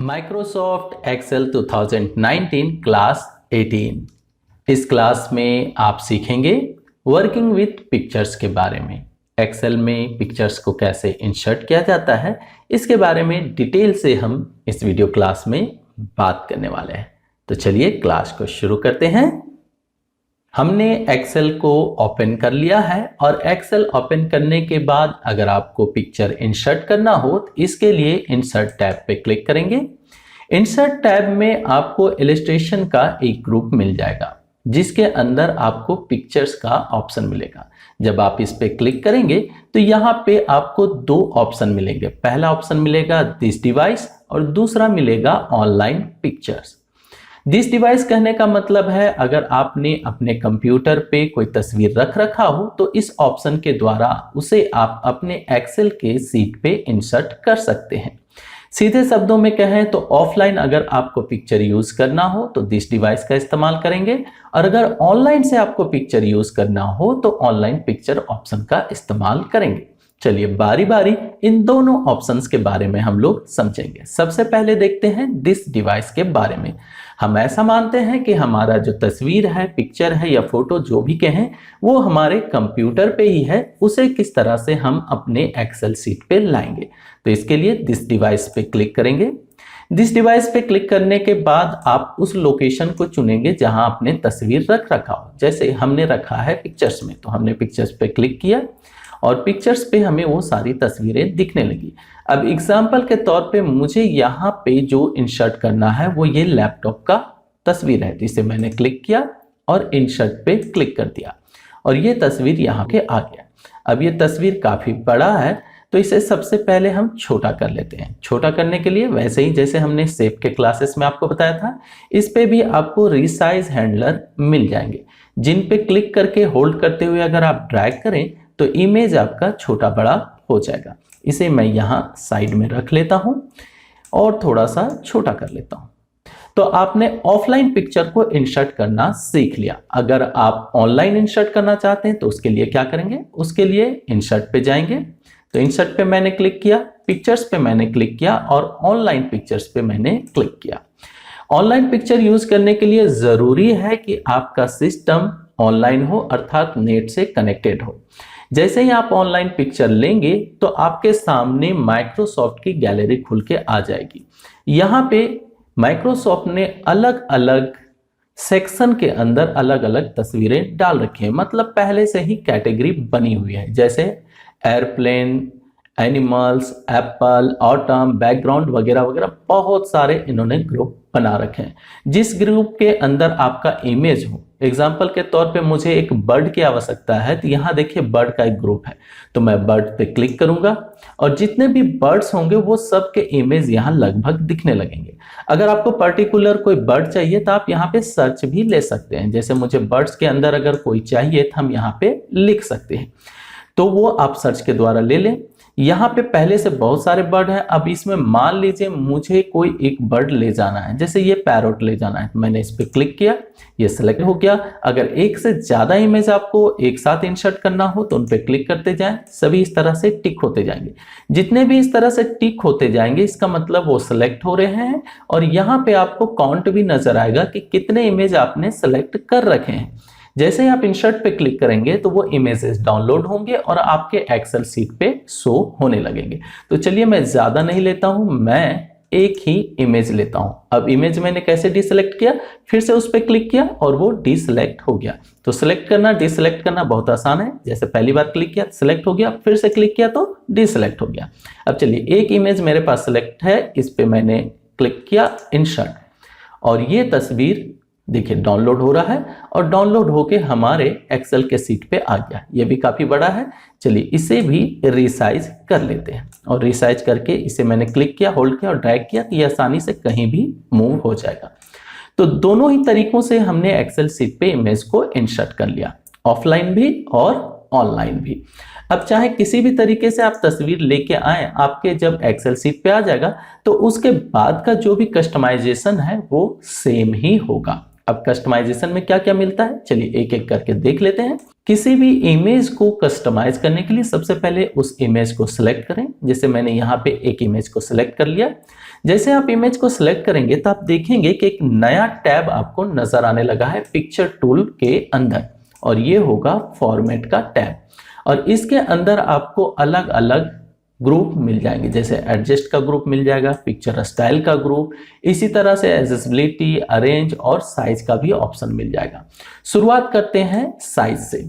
Microsoft Excel 2019 class 18। इस class में आप सीखेंगे वर्किंग विथ पिक्चर्स के बारे में। एक्सेल में पिक्चर्स को कैसे इंसर्ट किया जाता है इसके बारे में डिटेल से हम इस वीडियो क्लास में बात करने वाले हैं। तो चलिए क्लास को शुरू करते हैं। हमने एक्सेल को ओपन कर लिया है और एक्सेल ओपन करने के बाद अगर आपको पिक्चर इंसर्ट करना हो तो इसके लिए इंसर्ट टैब पे क्लिक करेंगे। इंसर्ट टैब में आपको इलस्ट्रेशन का एक ग्रुप मिल जाएगा जिसके अंदर आपको पिक्चर्स का ऑप्शन मिलेगा। जब आप इस पे क्लिक करेंगे तो यहाँ पे आपको दो ऑप्शन मिलेंगे। पहला ऑप्शन मिलेगा दिस डिवाइस और दूसरा मिलेगा ऑनलाइन पिक्चर्स। दिस डिवाइस कहने का मतलब है अगर आपने अपने कंप्यूटर पे कोई तस्वीर रख रखा हो तो इस ऑप्शन के द्वारा उसे आप अपने एक्सेल के सीट पे इंसर्ट कर सकते हैं। सीधे शब्दों में कहें तो ऑफलाइन अगर आपको पिक्चर यूज करना हो तो दिस डिवाइस का इस्तेमाल करेंगे और अगर ऑनलाइन से आपको पिक्चर यूज करना हो तो ऑनलाइन पिक्चर ऑप्शन का इस्तेमाल करेंगे। चलिए बारी बारी इन दोनों ऑप्शंस के बारे में हम लोग समझेंगे। सबसे पहले देखते हैं दिस डिवाइस के बारे में। हम ऐसा मानते हैं कि हमारा जो तस्वीर है, पिक्चर है या फोटो जो भी कहें वो हमारे कंप्यूटर पे ही है, उसे किस तरह से हम अपने एक्सेल सीट पे लाएंगे। तो इसके लिए दिस डिवाइस पे क्लिक करेंगे। दिस डिवाइस पे क्लिक करने के बाद आप उस लोकेशन को चुनेंगे जहां आपने तस्वीर रख रखा हो। जैसे हमने रखा है पिक्चर्स में, तो हमने पिक्चर्स पे क्लिक किया और पिक्चर्स पे हमें वो सारी तस्वीरें दिखने लगी। अब एग्जाम्पल के तौर पे मुझे यहाँ पे जो इंसर्ट करना है वो ये लैपटॉप का तस्वीर है, जिसे मैंने क्लिक किया और इंसर्ट पे क्लिक कर दिया और ये तस्वीर यहाँ के आ गया। अब ये तस्वीर काफी बड़ा है तो इसे सबसे पहले हम छोटा कर लेते हैं। छोटा करने के लिए वैसे ही जैसे हमने शेप के क्लासेस में आपको बताया था, इस पे भी आपको रिसाइज हैंडलर मिल जाएंगे जिन पे क्लिक करके होल्ड करते हुए अगर आप ड्रैग करें तो इमेज आपका छोटा बड़ा हो जाएगा। इसे मैं यहाँ साइड में रख लेता हूँ और थोड़ा सा छोटा कर लेता हूँ। तो आपने ऑफलाइन पिक्चर को इंसर्ट करना सीख लिया। अगर आप ऑनलाइन इंसर्ट करना चाहते हैं तो उसके लिए क्या करेंगे, उसके लिए इंसर्ट पे जाएंगे। तो इंसर्ट पे मैंने क्लिक किया, पिक्चर्स पे मैंने क्लिक किया और ऑनलाइन पिक्चर्स पे मैंने क्लिक किया। ऑनलाइन पिक्चर यूज करने के लिए जरूरी है कि आपका सिस्टम ऑनलाइन हो, अर्थात नेट से कनेक्टेड हो। जैसे ही आप ऑनलाइन पिक्चर लेंगे तो आपके सामने माइक्रोसॉफ्ट की गैलरी खुल के आ जाएगी। यहाँ पे माइक्रोसॉफ्ट ने अलग अलग सेक्शन के अंदर अलग अलग तस्वीरें डाल रखी हैं, मतलब पहले से ही कैटेगरी बनी हुई है। जैसे airplane, animals, Apple, autumn, background वगैरह वगैरह बहुत सारे इन्होंने ग्रुप बना रखे हैं। जिस ग्रुप के अंदर आपका इमेज हो, एग्जाम्पल के तौर पे मुझे एक बर्ड की आवश्यकता है तो यहाँ देखिए बर्ड का एक ग्रुप है, तो मैं बर्ड पे क्लिक करूंगा और जितने भी बर्ड्स होंगे वो सब के इमेज यहाँ लगभग दिखने लगेंगे। अगर आपको पर्टिकुलर कोई बर्ड चाहिए तो आप यहाँ पे सर्च भी ले सकते हैं। जैसे मुझे बर्ड्स के अंदर अगर कोई चाहिए तो हम यहाँ पे लिख सकते हैं, तो वो आप सर्च के द्वारा ले लें। यहाँ पे पहले से बहुत सारे बर्ड हैं। अब इसमें मान लीजिए मुझे कोई एक बर्ड ले जाना है, जैसे ये पैरोट ले जाना है, मैंने इस पे क्लिक किया, ये सिलेक्ट हो गया। अगर एक से ज्यादा इमेज आपको एक साथ इंसर्ट करना हो तो उन पे क्लिक करते जाएं, सभी इस तरह से टिक होते जाएंगे। जितने भी इस तरह से टिक होते जाएंगे इसका मतलब वो सिलेक्ट हो रहे हैं और यहाँ पे आपको काउंट भी नजर आएगा कि कितने इमेज आपने सिलेक्ट कर रखे हैं। जैसे ही आप इंसर्ट पे क्लिक करेंगे तो वो इमेजेस डाउनलोड होंगे और आपके एक्सेल सीट पे शो होने लगेंगे। तो चलिए मैं ज्यादा नहीं लेता हूं, मैं एक ही इमेज लेता हूं। अब इमेज मैंने कैसे डिसेलेक्ट किया, फिर से उस पर क्लिक किया और वो डिसेलेक्ट हो गया। तो सिलेक्ट करना डिसेलेक्ट करना बहुत आसान है। जैसे पहली बार क्लिक किया सिलेक्ट हो गया, फिर से क्लिक किया तो डिसेलेक्ट हो गया। अब चलिए एक इमेज मेरे पास सिलेक्ट है, इस पे मैंने क्लिक किया इंसर्ट और ये तस्वीर देखिए डाउनलोड हो रहा है और डाउनलोड होके हमारे एक्सेल के सीट पे आ गया। ये भी काफी बड़ा है। चलिए इसे भी रिसाइज कर लेते हैं और रिसाइज करके इसे मैंने क्लिक किया, होल्ड किया और ड्रैग किया तो ये आसानी से कहीं भी मूव हो जाएगा। तो दोनों ही तरीकों से हमने एक्सेल सीट पे इमेज को इंसर्ट कर लिया, ऑफलाइन भी और ऑनलाइन भी। अब चाहे किसी भी तरीके से आप तस्वीर लेके आए, आपके जब एक्सेल सीट पे आ जाएगा तो उसके बाद का जो भी कस्टमाइजेशन है वो सेम ही होगा। अब कस्टमाइजेशन में क्या क्या मिलता है चलिए एक एक करके देख लेते हैं। किसी भी इमेज को कस्टमाइज करने के लिए सबसे पहले उस इमेज को सिलेक्ट करें। जैसे मैंने यहाँ पे एक इमेज को सिलेक्ट कर लिया। जैसे आप इमेज को सिलेक्ट करेंगे तो आप देखेंगे कि एक नया टैब आपको नजर आने लगा है पिक्चर टूल के अंदर, और ये होगा फॉर्मेट का टैब। और इसके अंदर आपको अलग अलग ग्रुप मिल जाएंगे, जैसे एडजस्ट का ग्रुप मिल जाएगा, पिक्चर स्टाइल का ग्रुप, इसी तरह से एसेसिबिलिटी, अरेंज और साइज का भी ऑप्शन मिल जाएगा। शुरुआत करते हैं साइज से।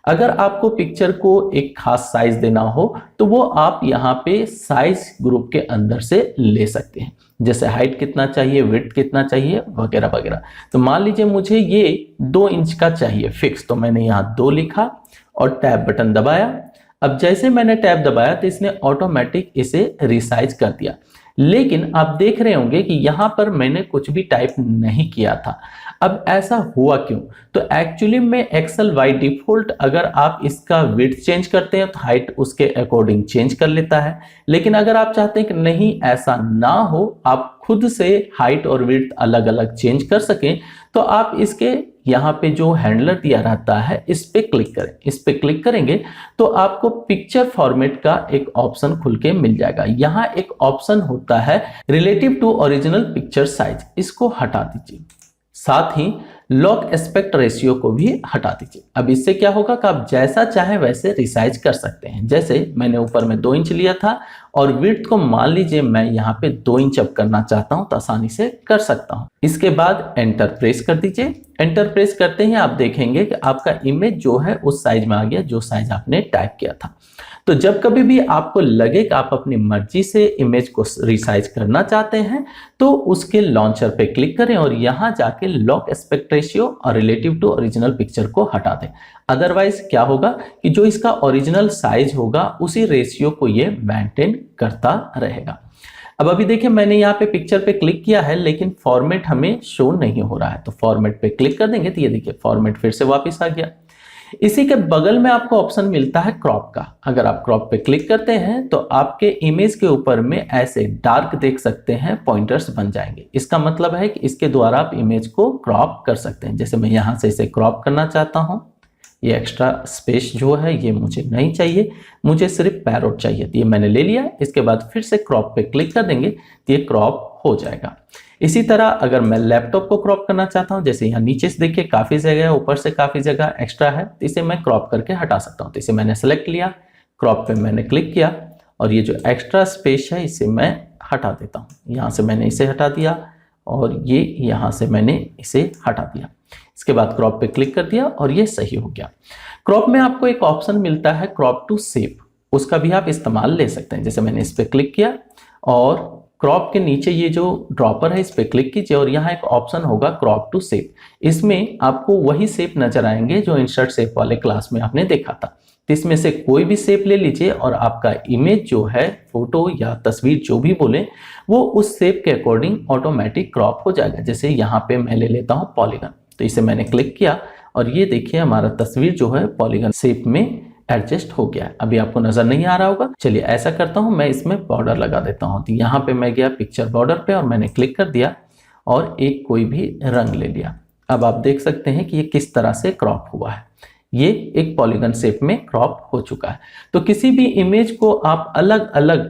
अगर आपको पिक्चर को एक खास साइज देना हो तो वो आप यहाँ पे साइज ग्रुप के अंदर से ले सकते हैं, जैसे हाइट कितना चाहिए, विड्थ कितना चाहिए, वगैरह वगैरह। तो मान लीजिए मुझे ये 2 इंच का चाहिए फिक्स, तो मैंने यहाँ 2 लिखा और टैब बटन दबाया। अब जैसे मैंने टैब दबाया तो इसने ऑटोमेटिक इसे रिसाइज कर दिया, लेकिन आप देख रहे होंगे कि यहाँ पर मैंने कुछ भी टाइप नहीं किया था। अब ऐसा हुआ क्यों? तो एक्चुअली में एक्सेल बाय डिफॉल्ट अगर आप इसका विड्थ चेंज करते हैं तो हाइट उसके अकॉर्डिंग चेंज कर लेता है, लेकिन अगर आप चाहते हैं कि नहीं ऐसा ना हो, आप खुद से हाइट और विड्थ अलग अलग चेंज कर सकें, तो आप इसके यहाँ पे जो हैंडलर दिया रहता है इस पे क्लिक करें। इस पे क्लिक करेंगे तो आपको पिक्चर फॉर्मेट का एक ऑप्शन खुल के मिल जाएगा। यहाँ एक ऑप्शन होता है relative to original picture size, इसको हटा दीजिए। साथ ही लॉक एस्पेक्ट रेशियो को भी हटा दीजिए। अब इससे क्या होगा कि आप जैसा चाहे वैसे रिसाइज कर सकते हैं। जैसे मैंने ऊपर में 2 इंच लिया था और विड्थ को मान लीजिए मैं यहाँ पे 2 इंच अब करना चाहता हूँ तो आसानी से कर सकता हूँ। इसके बाद एंटर प्रेस कर दीजिए। एंटर प्रेस करते ही आप देखेंगे कि आपका इमेज जो है उस साइज में आ गया जो साइज आपने टाइप किया था। तो जब कभी भी आपको लगे कि आप अपनी मर्जी से इमेज को रिसाइज करना चाहते हैं तो उसके लॉन्चर पे क्लिक करें और यहाँ जाके लॉक एस्पेक्ट रेशियो और रिलेटिव टू ओरिजिनल पिक्चर को हटा दें। अदरवाइज क्या होगा कि जो इसका ओरिजिनल साइज होगा उसी रेशियो को ये मेंटेन करता रहेगा। अब अभी देखिए मैंने यहाँ पे पिक्चर पे क्लिक किया है लेकिन फॉर्मेट हमें शो नहीं हो रहा है, तो फॉर्मेट पे क्लिक कर देंगे तो ये देखिए फॉर्मेट फिर से वापस आ गया। इसी के बगल में आपको ऑप्शन मिलता है क्रॉप का। अगर आप क्रॉप पे क्लिक करते हैं तो आपके इमेज के ऊपर में ऐसे डार्क देख सकते हैं पॉइंटर्स बन जाएंगे। इसका मतलब है कि इसके द्वारा आप इमेज को क्रॉप कर सकते हैं। जैसे मैं यहाँ से इसे क्रॉप करना चाहता हूँ, ये एक्स्ट्रा स्पेस जो है ये मुझे नहीं चाहिए, मुझे सिर्फ पैरोट चाहिए, तो ये मैंने ले लिया। इसके बाद फिर से क्रॉप पे क्लिक कर देंगे तो ये क्रॉप हो जाएगा। इसी तरह अगर मैं लैपटॉप को क्रॉप करना चाहता हूं, जैसे यहाँ नीचे से देखिए काफी जगह है, ऊपर से काफी जगह एक्स्ट्रा है, तो इसे मैं क्रॉप करके हटा सकता हूं। तो इसे मैंने सेलेक्ट लिया, क्रॉप पे मैंने क्लिक किया और ये जो एक्स्ट्रा स्पेस है इसे मैं हटा देता हूं। यहाँ से मैंने इसे हटा दिया और ये यहाँ से मैंने इसे हटा दिया। इसके बाद क्रॉप पे क्लिक कर दिया और ये सही हो गया। क्रॉप में आपको एक ऑप्शन मिलता है क्रॉप टू शेप, उसका भी आप इस्तेमाल ले सकते हैं। जैसे मैंने इस पे क्लिक किया और क्रॉप के नीचे ये जो ड्रॉपर है इस पे क्लिक कीजिए और यहाँ एक ऑप्शन होगा क्रॉप टू शेप। इसमें आपको वही शेप नजर आएंगे जो इंसर्ट शेप वाले क्लास में आपने देखा था। तो इसमें से कोई भी शेप ले लीजिए और आपका इमेज जो है, फोटो या तस्वीर जो भी बोले, वो उस शेप के अकॉर्डिंग ऑटोमेटिक क्रॉप हो जाएगा। जैसे यहाँ पे मैं ले लेता हूँ पॉलीगन, तो इसे मैंने क्लिक किया और ये देखिए हमारा तस्वीर जो है पॉलीगन शेप में एडजस्ट हो गया है। अभी आपको नजर नहीं आ रहा होगा। चलिए ऐसा करता हूं, मैं इसमें बॉर्डर लगा देता हूं। तो यहाँ पे मैं गया पिक्चर बॉर्डर पे और मैंने क्लिक कर दिया और एक कोई भी रंग ले लिया। अब आप देख सकते हैं कि ये किस तरह से क्रॉप हुआ है। ये एक पॉलीगन शेप में क्रॉप हो चुका है। तो किसी भी इमेज को आप अलग अलग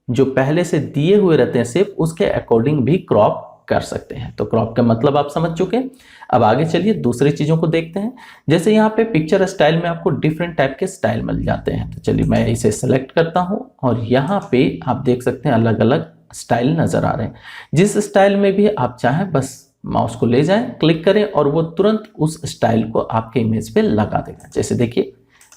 जो पहले से दिए हुए रहते हैं शेप, उसके अकॉर्डिंग भी क्रॉप कर सकते हैं। तो क्रॉप का मतलब आप समझ चुके हैं। अब आगे चलिए दूसरी चीजों को देखते हैं। जैसे यहाँ पे पिक्चर स्टाइल में आपको डिफरेंट टाइप के स्टाइल मिल जाते हैं। तो चलिए मैं इसे सेलेक्ट करता हूँ और यहाँ पे आप देख सकते हैं अलग अलग स्टाइल नजर आ रहे हैं। जिस स्टाइल में भी आप चाहें बस माउस को ले जाएं, क्लिक करें और वो तुरंत उस स्टाइल को आपके इमेज पे लगा देगा। जैसे देखिए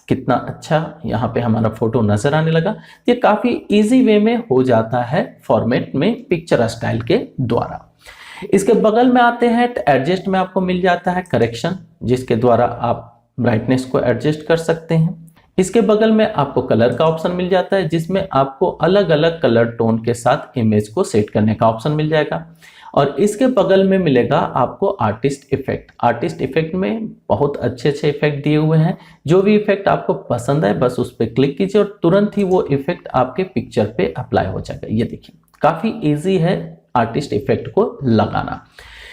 कितना अच्छा यहाँ पे हमारा फोटो नजर आने लगा। ये काफी इजी वे में हो जाता है फॉर्मेट में पिक्चर स्टाइल के द्वारा। इसके बगल में आते हैं तो एडजस्ट में आपको मिल जाता है करेक्शन, जिसके द्वारा आप ब्राइटनेस को एडजस्ट कर सकते हैं। इसके बगल में आपको कलर का ऑप्शन मिल जाता है, जिसमें आपको अलग अलग कलर टोन के साथ इमेज को सेट करने का ऑप्शन मिल जाएगा। और इसके बगल में मिलेगा आपको आर्टिस्ट इफेक्ट। आर्टिस्ट इफेक्ट में बहुत अच्छे अच्छे इफेक्ट दिए हुए हैं। जो भी इफेक्ट आपको पसंद है बस उस पर क्लिक कीजिए और तुरंत ही वो इफेक्ट आपके पिक्चर पे अप्लाई हो जाएगा। ये देखिए काफी इजी है आर्टिस्ट इफेक्ट को लगाना।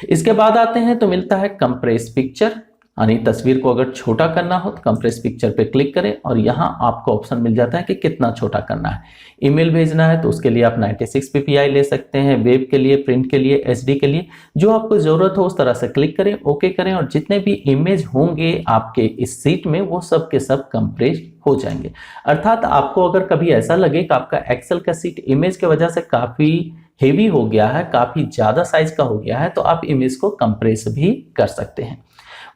इसके बाद आते हैं तो मिलता है कंप्रेस पिक्चर, यानी तस्वीर को अगर छोटा करना हो तो कंप्रेस पिक्चर पे क्लिक करें और यहाँ आपको ऑप्शन मिल जाता है कि कितना छोटा करना है। ईमेल भेजना है तो उसके लिए आप 96 ppi ले सकते हैं, वेब के लिए, प्रिंट के लिए, एचडी के लिए, जो आपको ज़रूरत हो उस तरह से क्लिक करें, ओके करें और जितने भी इमेज होंगे आपके इस सीट में वो सब के सब कंप्रेस हो जाएंगे। अर्थात आपको अगर कभी ऐसा लगे कि आपका एक्सेल का सीट इमेज की वजह से काफ़ी हेवी हो गया है, काफ़ी ज़्यादा साइज का हो गया है, तो आप इमेज को कंप्रेस भी कर सकते हैं।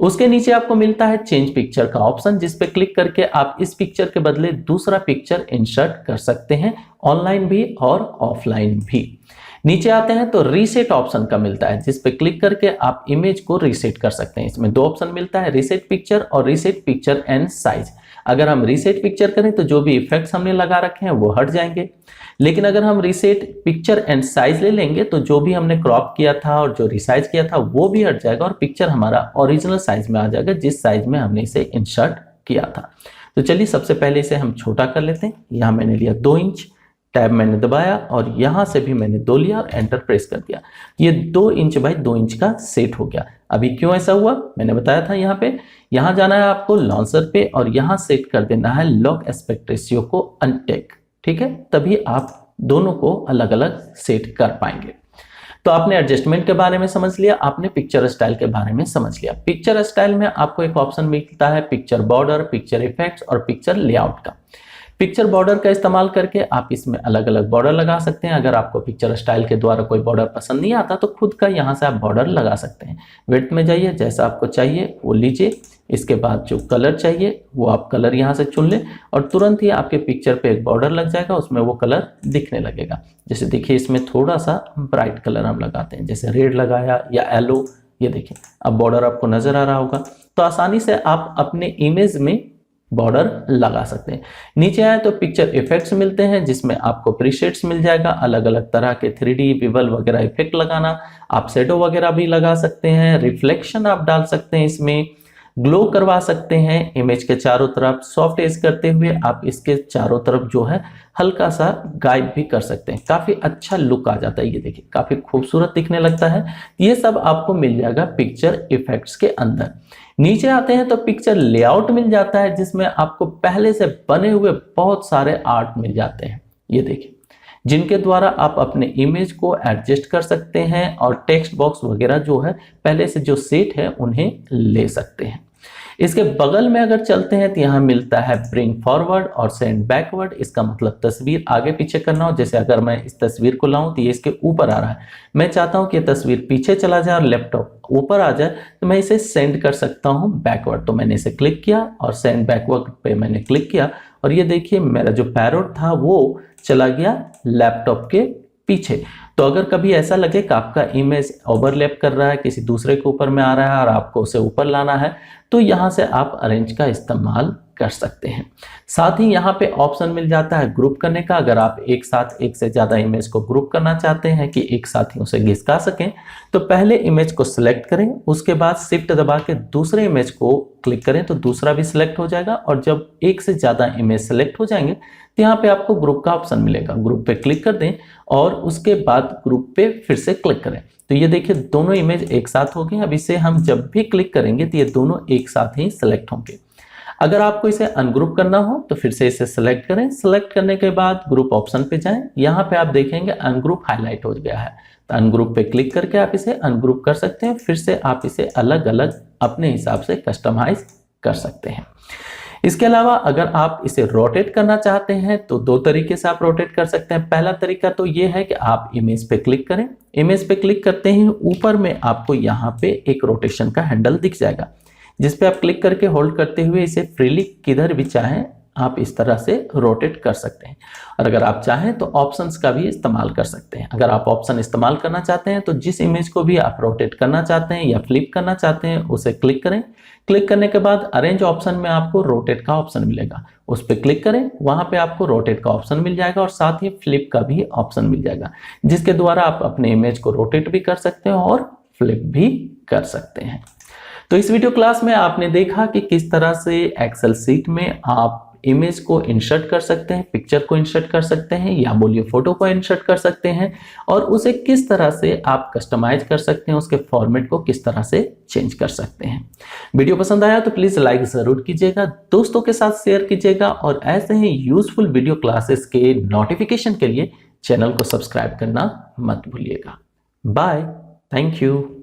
उसके नीचे आपको मिलता है चेंज पिक्चर का ऑप्शन, जिस पे क्लिक करके आप इस पिक्चर के बदले दूसरा पिक्चर इंसर्ट कर सकते हैं, ऑनलाइन भी और ऑफलाइन भी। नीचे आते हैं तो रीसेट ऑप्शन का मिलता है, जिस पे क्लिक करके आप इमेज को रीसेट कर सकते हैं। इसमें दो ऑप्शन मिलता है, रीसेट पिक्चर और रीसेट पिक्चर एंड साइज। अगर हम रीसेट पिक्चर करें तो जो भी इफेक्ट्स हमने लगा रखे हैं वो हट जाएंगे, लेकिन अगर हम रीसेट पिक्चर एंड साइज ले लेंगे तो जो भी हमने क्रॉप किया था और जो रिसाइज किया था वो भी हट जाएगा और पिक्चर हमारा ओरिजिनल साइज में आ जाएगा, जिस साइज में हमने इसे इंसर्ट किया था। तो चलिए सबसे पहले इसे हम छोटा कर लेते हैं। यहाँ मैंने लिया 2 इंच, टैब मैंने दबाया और यहाँ से भी मैंने 2 लिया और एंटर प्रेस कर दिया। ये 2 इंच बाई 2 इंच का सेट हो गया। अभी क्यों ऐसा हुआ मैंने बताया था। यहाँ जाना है आपको लॉन्चर पे और यहाँ सेट कर देना है लॉक एस्पेक्ट रेशियो को अनटेक, ठीक है, तभी आप दोनों को अलग अलग सेट कर पाएंगे। तो आपने एडजस्टमेंट के बारे में समझ लिया, आपने पिक्चर स्टाइल के बारे में समझ लिया। पिक्चर स्टाइल में आपको एक ऑप्शन मिलता है पिक्चर बॉर्डर, पिक्चर इफेक्ट्स और पिक्चर लेआउट का। पिक्चर बॉर्डर का इस्तेमाल करके आप इसमें अलग अलग बॉर्डर लगा सकते हैं। अगर आपको पिक्चर स्टाइल के द्वारा कोई बॉर्डर पसंद नहीं आता तो खुद का यहाँ से आप बॉर्डर लगा सकते हैं। विड्थ में जाइए, जैसा आपको चाहिए वो लीजिए। इसके बाद जो कलर चाहिए वो आप कलर यहाँ से चुन लें और तुरंत ही आपके पिक्चर पे एक बॉर्डर लग जाएगा, उसमें वो कलर दिखने लगेगा। जैसे देखिए इसमें थोड़ा सा ब्राइट कलर हम लगाते हैं, जैसे रेड लगाया या येलो, ये देखिए अब बॉर्डर आपको नजर आ रहा होगा। तो आसानी से आप अपने इमेज में बॉर्डर लगा सकते हैं। नीचे आए तो पिक्चर इफेक्ट्स मिलते हैं, जिसमें आपको प्रीसेट्स मिल जाएगा, अलग अलग तरह के 3D विवल वगैरह इफेक्ट लगाना, आप शेडो वगैरह भी लगा सकते हैं, रिफ्लेक्शन आप डाल सकते हैं, इसमें ग्लो करवा सकते हैं इमेज के चारों तरफ। सॉफ्ट एज करते हुए आप इसके चारों तरफ जो है हल्का सा गाइड भी कर सकते हैं, काफी अच्छा लुक आ जाता है। ये देखिए काफी खूबसूरत दिखने लगता है। ये सब आपको मिल जाएगा पिक्चर इफेक्ट्स के अंदर। नीचे आते हैं तो पिक्चर लेआउट मिल जाता है, जिसमें आपको पहले से बने हुए बहुत सारे आर्ट मिल जाते हैं, ये देखिए, जिनके द्वारा आप अपने इमेज को एडजस्ट कर सकते हैं और टेक्स्ट बॉक्स वगैरह जो है पहले से जो सेट है उन्हें ले सकते हैं। इसके बगल में अगर चलते हैं तो यहाँ मिलता है ब्रिंग फॉरवर्ड और सेंड बैकवर्ड। इसका मतलब तस्वीर आगे पीछे करना हो। जैसे अगर मैं इस तस्वीर को लाऊं तो ये इसके ऊपर आ रहा है, मैं चाहता हूं कि ये तस्वीर पीछे चला जाए और लैपटॉप ऊपर आ जाए, तो मैं इसे सेंड कर सकता हूं बैकवर्ड। तो मैंने इसे क्लिक किया और सेंड बैकवर्ड पे मैंने क्लिक किया और ये देखिए मेरा जो पैरोट था वो चला गया लैपटॉप के पीछे। तो अगर कभी ऐसा लगे कि आपका इमेज ओवरलैप कर रहा है, किसी दूसरे के ऊपर में आ रहा है और आपको उसे ऊपर लाना है, तो यहाँ से आप अरेंज का इस्तेमाल कर सकते हैं। साथ ही यहाँ पे ऑप्शन मिल जाता है ग्रुप करने का। अगर आप एक साथ एक से ज़्यादा इमेज को ग्रुप करना चाहते हैं कि एक साथ ही उसे घिसका सकें, तो पहले इमेज को सिलेक्ट करें, उसके बाद शिफ्ट दबा के दूसरे इमेज को क्लिक करें तो दूसरा भी सिलेक्ट हो जाएगा। और जब एक से ज़्यादा इमेज सिलेक्ट हो जाएंगे तो यहाँ पे आपको ग्रुप का ऑप्शन मिलेगा, ग्रुप पे क्लिक कर दें और उसके बाद ग्रुप पे फिर से क्लिक करें। तो ये देखिए दोनों इमेज एक साथ हो गए। अब इसे हम जब भी क्लिक करेंगे तो ये दोनों एक साथ ही सिलेक्ट होंगे। अगर आपको इसे अनग्रुप करना हो तो फिर से इसे सिलेक्ट करें, सिलेक्ट करने के बाद ग्रुप ऑप्शन पे जाएं, यहाँ पे आप देखेंगे अनग्रुप हाईलाइट हो गया है। तो अनग्रुप पे क्लिक करके आप इसे अनग्रुप कर सकते हैं, फिर से आप इसे अलग अलग अपने हिसाब से कस्टमाइज कर सकते हैं। इसके अलावा अगर आप इसे रोटेट करना चाहते हैं तो 2 तरीके से आप रोटेट कर सकते हैं। पहला तरीका तो ये है कि आप इमेज पे क्लिक करें, इमेज पे क्लिक करते ही ऊपर में आपको यहाँ पे एक रोटेशन का हैंडल दिख जाएगा, जिस पे आप क्लिक करके होल्ड करते हुए इसे फ्रीली किधर भी चाहें आप इस तरह से रोटेट कर सकते हैं। और अगर आप चाहें तो ऑप्शंस का भी इस्तेमाल कर सकते हैं। अगर आप ऑप्शन इस्तेमाल करना चाहते हैं तो जिस इमेज को भी आप रोटेट करना चाहते हैं या फ्लिप करना चाहते हैं उसे क्लिक करें। क्लिक करने के बाद अरेंज ऑप्शन में आपको रोटेट का ऑप्शन मिलेगा, उस पर क्लिक करें, वहां पे आपको रोटेट का ऑप्शन मिल जाएगा और साथ ही फ्लिप का भी ऑप्शन मिल जाएगा, जिसके द्वारा आप अपने इमेज को रोटेट भी कर सकते हैं और फ्लिप भी कर सकते हैं। तो इस वीडियो क्लास में आपने देखा कि किस तरह से एक्सेल सीट में आप इमेज को इंसर्ट कर सकते हैं, पिक्चर को इंसर्ट कर सकते हैं, या बोलिए फोटो को इंसर्ट कर सकते हैं, और उसे किस तरह से आप कस्टमाइज कर सकते हैं, उसके फॉर्मेट को किस तरह से चेंज कर सकते हैं। वीडियो पसंद आया तो प्लीज लाइक जरूर कीजिएगा, दोस्तों के साथ शेयर कीजिएगा, और ऐसे ही यूजफुल वीडियो क्लासेस के नोटिफिकेशन के लिए चैनल को सब्सक्राइब करना मत भूलिएगा। Bye, thank you.